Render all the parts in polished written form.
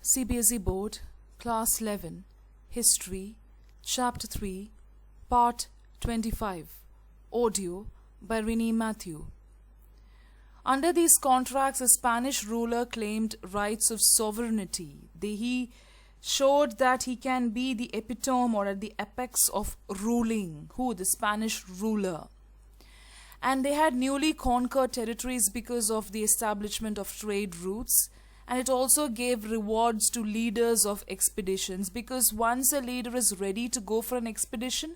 CBSE Board, Class 11, History, Chapter 3, Part 25, Audio by Renee Matthew. Under these contracts, a Spanish ruler claimed rights of sovereignty. He showed that he can be the epitome or at the apex of ruling. Who? The Spanish ruler. And they had newly conquered territories because of the establishment of trade routes. And it also gave rewards to leaders of expeditions, because once a leader is ready to go for an expedition,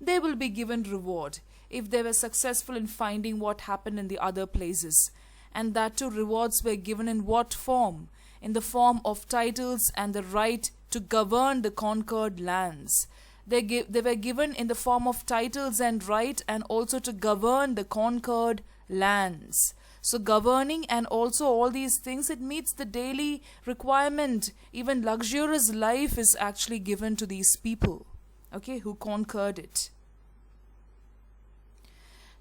they will be given reward if they were successful in finding what happened in the other places. And that too, rewards were given in what form? In the form of titles and the right to govern the conquered lands. They were given in the form of titles and right, and also to govern the conquered lands. So governing and also all these things, it meets the daily requirement. Even luxurious life is actually given to these people, okay, who conquered it.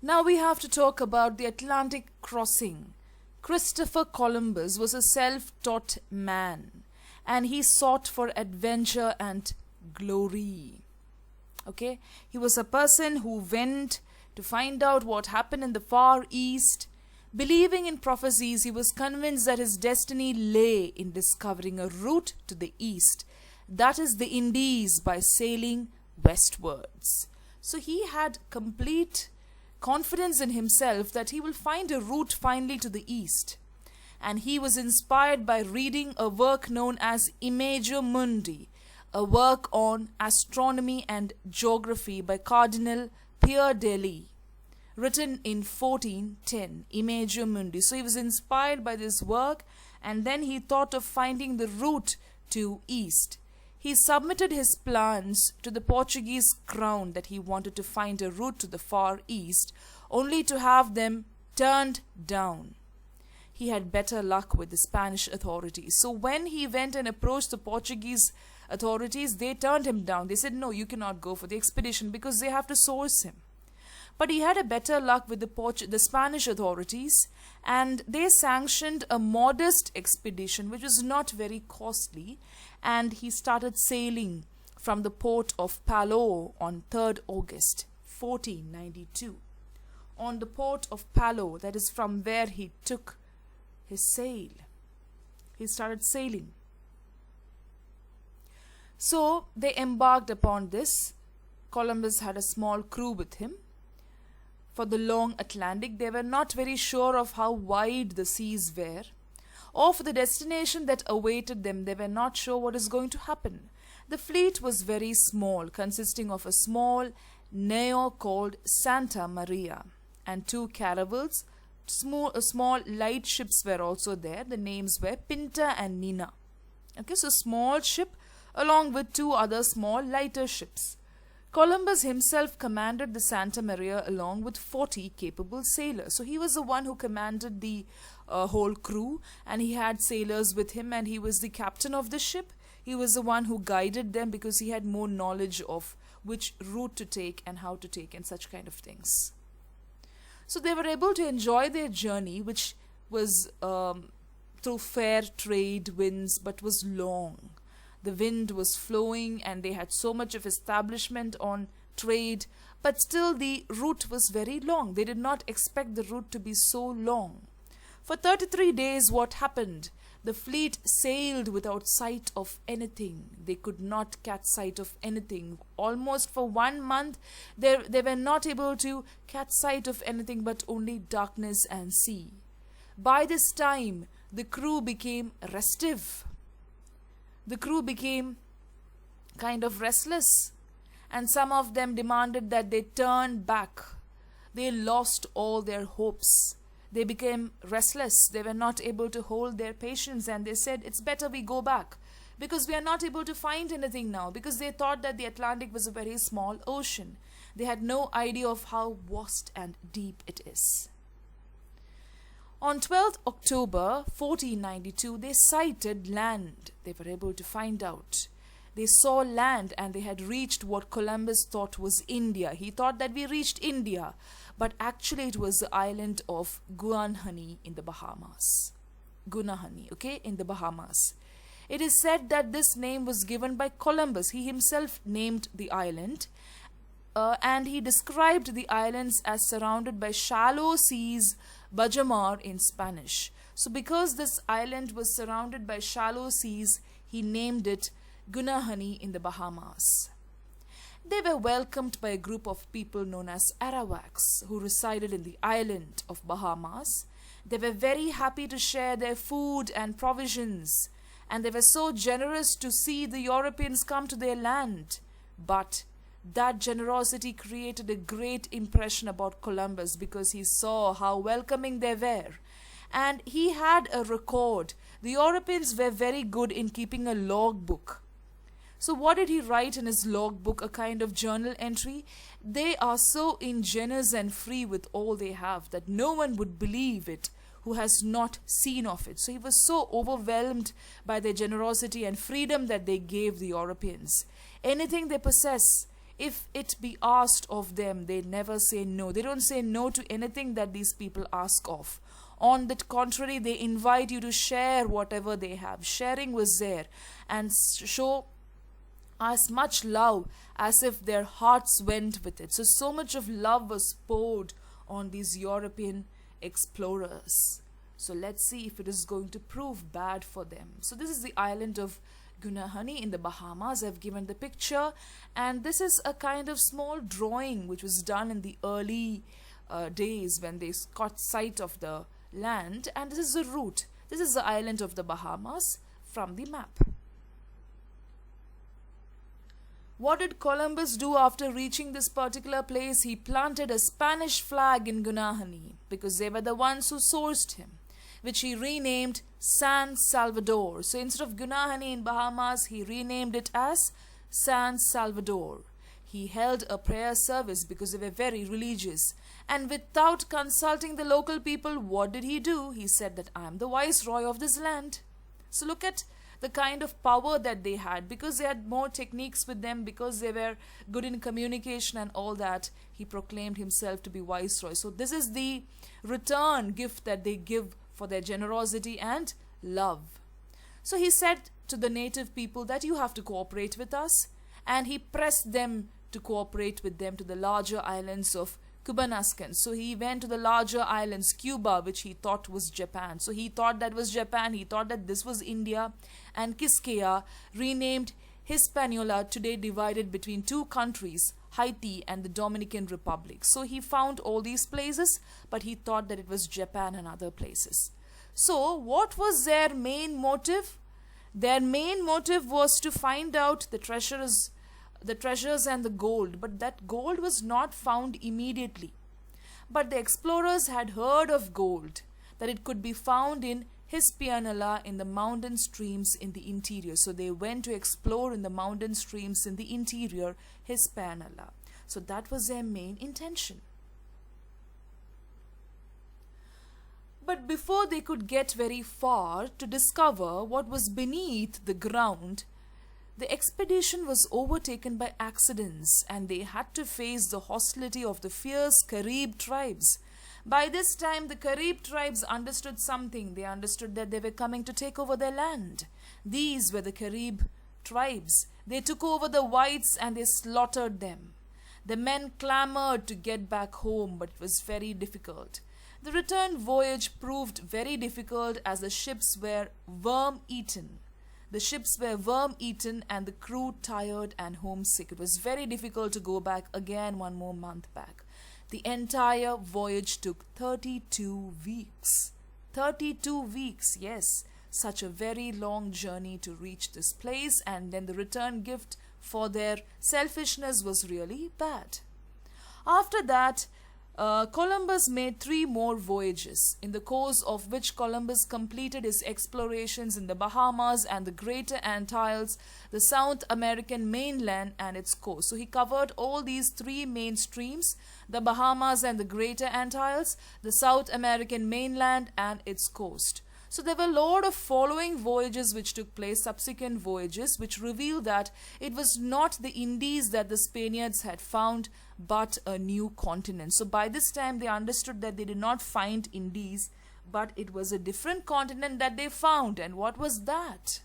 Now we have to talk about the Atlantic crossing. Christopher Columbus was a self-taught man, and he sought for adventure and glory. Okay, he was a person who went to find out what happened in the Far East. Believing in prophecies, he was convinced that his destiny lay in discovering a route to the east, that is the Indies, by sailing westwards. So he had complete confidence in himself that he will find a route finally to the east. And he was inspired by reading a work known as Imago Mundi, a work on astronomy and geography by Cardinal Pierre Daly, written in 1410, Imago Mundi. So he was inspired by this work, and then he thought of finding the route to east. He submitted his plans to the Portuguese crown that he wanted to find a route to the Far East, only to have them turned down. He had better luck with the Spanish authorities. So when he went and approached the Portuguese authorities, they turned him down. They said, no, you cannot go for the expedition because they have to source him. But he had a better luck with the Spanish authorities, and they sanctioned a modest expedition which was not very costly, and he started sailing from the port of Palau on 3rd August 1492. On the port of Palau, that is from where he took his sail. He started sailing. So they embarked upon this. Columbus had a small crew with him. For the long Atlantic, they were not very sure of how wide the seas were, or for the destination that awaited them. They were not sure what is going to happen. The fleet was very small, consisting of a small neo called Santa Maria and 2 caravels. Small light ships were also there. The names were Pinta and Nina. Okay, so small ship along with 2 other small lighter ships. Columbus himself commanded the Santa Maria along with 40 capable sailors. So he was the one who commanded the whole crew, and he had sailors with him, and he was the captain of the ship. He was the one who guided them because he had more knowledge of which route to take and how to take and such kind of things. So they were able to enjoy their journey, which was through fair trade winds, but was long. The wind was flowing, and they had so much of establishment on trade, but still the route was very long. They did not expect the route to be so long. For 33 days, what happened? The fleet sailed without sight of anything. They could not catch sight of anything. Almost for 1 month, they were not able to catch sight of anything but only darkness and sea. By this time, the crew became restive. The crew became kind of restless, and some of them demanded that they turn back. They lost all their hopes. They became restless. They were not able to hold their patience, and they said, it's better we go back because we are not able to find anything now, because they thought that the Atlantic was a very small ocean. They had no idea of how vast and deep it is. On 12th October 1492, they sighted land. They were able to find out. They saw land, and they had reached what Columbus thought was India. He thought that we reached India, but actually it was the island of Guanahani in the Bahamas. Guanahani, okay, in the Bahamas. It is said that this name was given by Columbus. He himself named the island, and he described the islands as surrounded by shallow seas, Bajamar in Spanish. So because this island was surrounded by shallow seas, he named it Gunahani in the Bahamas. They were welcomed by a group of people known as Arawaks, who resided in the island of Bahamas. They were very happy to share their food and provisions, and they were so generous to see the Europeans come to their land. But that generosity created a great impression about Columbus, because he saw how welcoming they were. And he had a record. The Europeans were very good in keeping a logbook. So what did he write in his logbook? A kind of journal entry. They are so ingenuous and free with all they have that no one would believe it who has not seen of it. So he was so overwhelmed by their generosity and freedom that they gave the Europeans. Anything they possess, if it be asked of them, they never say no. They don't say no to anything that these people ask of. On the contrary, they invite you to share whatever they have. Sharing was there, and show as much love as if their hearts went with it. So much of love was poured on these European explorers. So let's see if it is going to prove bad for them. So this is the island of Gunahani in the Bahamas. I've given the picture, and this is a kind of small drawing which was done in the early days when they caught sight of the land, and this is the route. This is the island of the Bahamas from the map. What did Columbus do after reaching this particular place? He planted a Spanish flag in Gunahani, because they were the ones who sourced him, which he renamed San Salvador. So instead of Gunahani in Bahamas, he renamed it as San Salvador. He held a prayer service because they were very religious. And without consulting the local people, what did he do? He said that I am the viceroy of this land. So look at the kind of power that they had, because they had more techniques with them, because they were good in communication and all that. He proclaimed himself to be viceroy. So this is the return gift that they give for their generosity and love. So he said to the native people that you have to cooperate with us, and he pressed them to cooperate with them to the larger islands of Cubanascan. So he went to the larger islands, Cuba, which he thought was Japan. So he thought that was Japan, he thought that this was India, and Quisqueya, renamed Hispaniola, today divided between two countries, Haiti and the Dominican Republic. So he found all these places, but he thought that it was Japan and other places. So what was their main motive? Their main motive was to find out the treasures and the gold, but that gold was not found immediately. But the explorers had heard of gold, that it could be found in Hispaniola, in the mountain streams in the interior. So they went to explore in the mountain streams in the interior, Hispaniola. So that was their main intention. But before they could get very far to discover what was beneath the ground, the expedition was overtaken by accidents, and they had to face the hostility of the fierce Carib tribes. By this time, the Carib tribes understood something. They understood that they were coming to take over their land. These were the Carib tribes. They took over the whites and they slaughtered them. The men clamored to get back home, but it was very difficult. The return voyage proved very difficult as the ships were worm-eaten. The ships were worm-eaten and the crew tired and homesick. It was very difficult to go back again one more month back. The entire voyage took 32 weeks. 32 weeks, yes. Such a very long journey to reach this place, and then the return gift for their selfishness was really bad. After that, Columbus made 3 more voyages, in the course of which Columbus completed his explorations in the Bahamas and the Greater Antilles, the South American mainland and its coast. So he covered all these 3 main streams, the Bahamas and the Greater Antilles, the South American mainland and its coast. So there were a lot of following voyages which took place, subsequent voyages, which revealed that it was not the Indies that the Spaniards had found, but a new continent. So by this time they understood that they did not find Indies, but it was a different continent that they found. And what was that?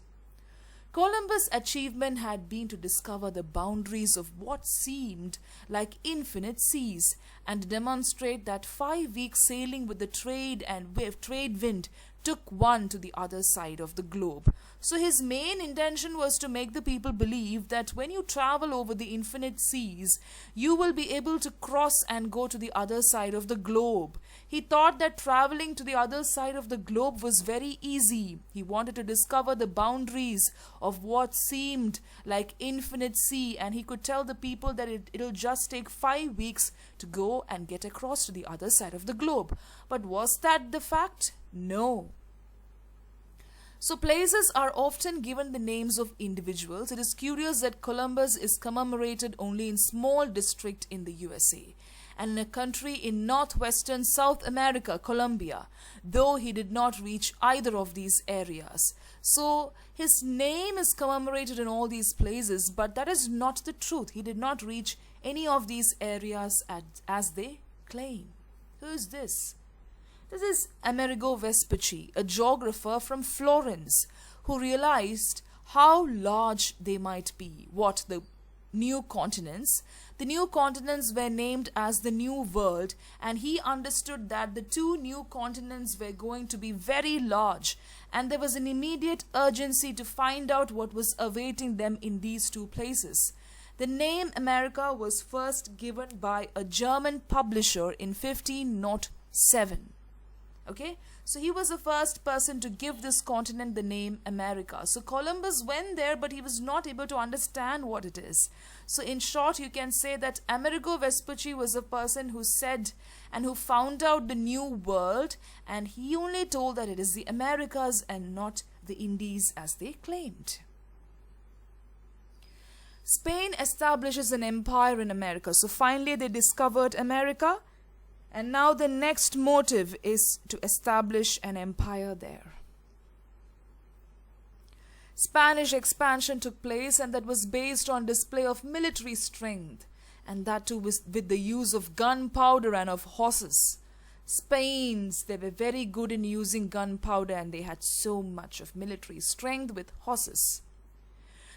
Columbus' achievement had been to discover the boundaries of what seemed like infinite seas and demonstrate that 5 weeks sailing with the trade wind took one to the other side of the globe. So his main intention was to make the people believe that when you travel over the infinite seas, you will be able to cross and go to the other side of the globe. He thought that traveling to the other side of the globe was very easy. He wanted to discover the boundaries of what seemed like infinite sea, and he could tell the people that it'll just take 5 weeks to go and get across to the other side of the globe. But was that the fact? No. So places are often given the names of individuals. It is curious that Columbus is commemorated only in small district in the USA and in a country in northwestern South America, Colombia, though he did not reach either of these areas. So his name is commemorated in all these places, but that is not the truth. He did not reach any of these areas as they claim. Who is this? This is Amerigo Vespucci, a geographer from Florence, who realized how large they might be. What, the new continents? The new continents were named as the New World, and he understood that the two new continents were going to be very large, and there was an immediate urgency to find out what was awaiting them in these two places. The name America was first given by a German publisher in 1507. Okay, so he was the first person to give this continent the name America. So Columbus went there, but he was not able to understand what it is. So in short, you can say that Amerigo Vespucci was a person who said and who found out the new world, and he only told that it is the Americas and not the Indies as they claimed. Spain establishes an empire in America. So finally they discovered America. And now the next motive is to establish an empire there. Spanish expansion took place, and that was based on display of military strength, and that too with the use of gunpowder and of horses. Spain's, they were very good in using gunpowder, and they had so much of military strength with horses.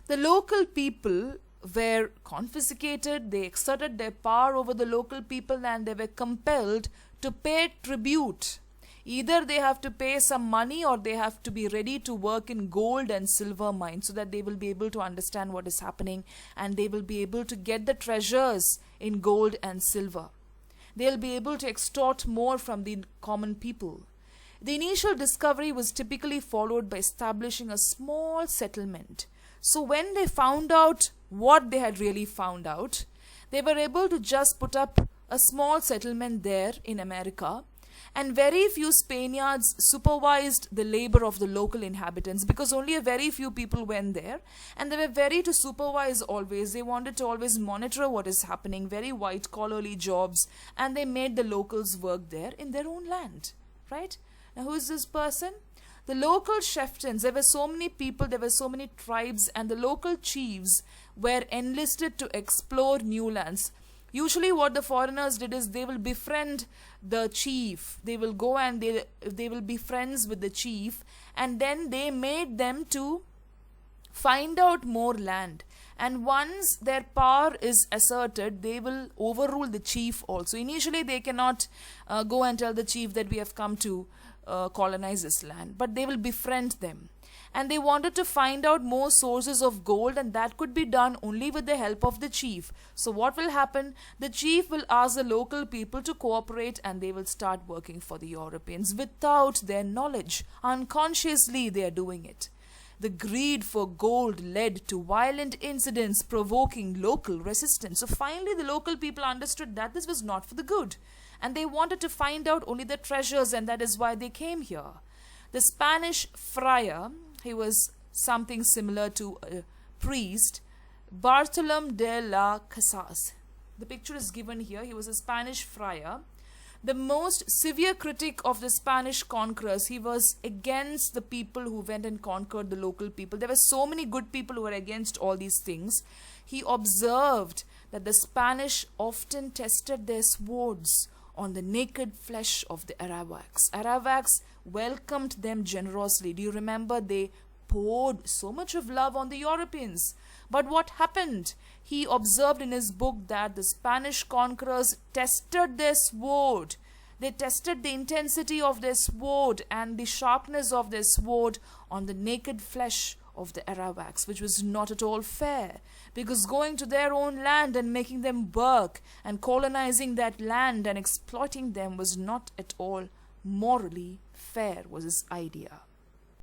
The local people were confiscated, they exerted their power over the local people, and they were compelled to pay tribute. Either they have to pay some money or they have to be ready to work in gold and silver mines so that they will be able to understand what is happening, and they will be able to get the treasures in gold and silver. They'll be able to extort more from the common people. The initial discovery was typically followed by establishing a small settlement. So when they found out what they had really found out, they were able to just put up a small settlement there in America, and very few Spaniards supervised the labor of the local inhabitants, because only a very few people went there, and they were very to supervise always. They wanted to always monitor what is happening, very white-collarly jobs, and they made the locals work there in their own land, right? Now who is this person? The local chieftains, there were so many people, there were so many tribes, and the local chiefs were enlisted to explore new lands. Usually what the foreigners did is they will befriend the chief. They will go and they will be friends with the chief, and then they made them to find out more land. And once their power is asserted, they will overrule the chief also. Initially they cannot go and tell the chief that we have come to colonize this land, but they will befriend them. And they wanted to find out more sources of gold, and that could be done only with the help of the chief. So what will happen? The chief will ask the local people to cooperate, and they will start working for the Europeans without their knowledge. Unconsciously they are doing it. The greed for gold led to violent incidents provoking local resistance. So finally the local people understood that this was not for the good, and they wanted to find out only the treasures, and that is why they came here. The Spanish friar, he was something similar to a priest, Bartolome de las Casas. The picture is given here. He was a Spanish friar. The most severe critic of the Spanish conquerors. He was against the people who went and conquered the local people. There were so many good people who were against all these things. He observed that the Spanish often tested their swords on the naked flesh of the Arawaks. Arawaks welcomed them generously. Do you remember? They poured so much of love on the Europeans. But what happened? He observed in his book that the Spanish conquerors tested their sword. They tested the intensity of their sword and the sharpness of their sword on the naked flesh of the Arawaks, which was not at all fair, because going to their own land and making them work and colonizing that land and exploiting them was not at all morally fair, was his idea.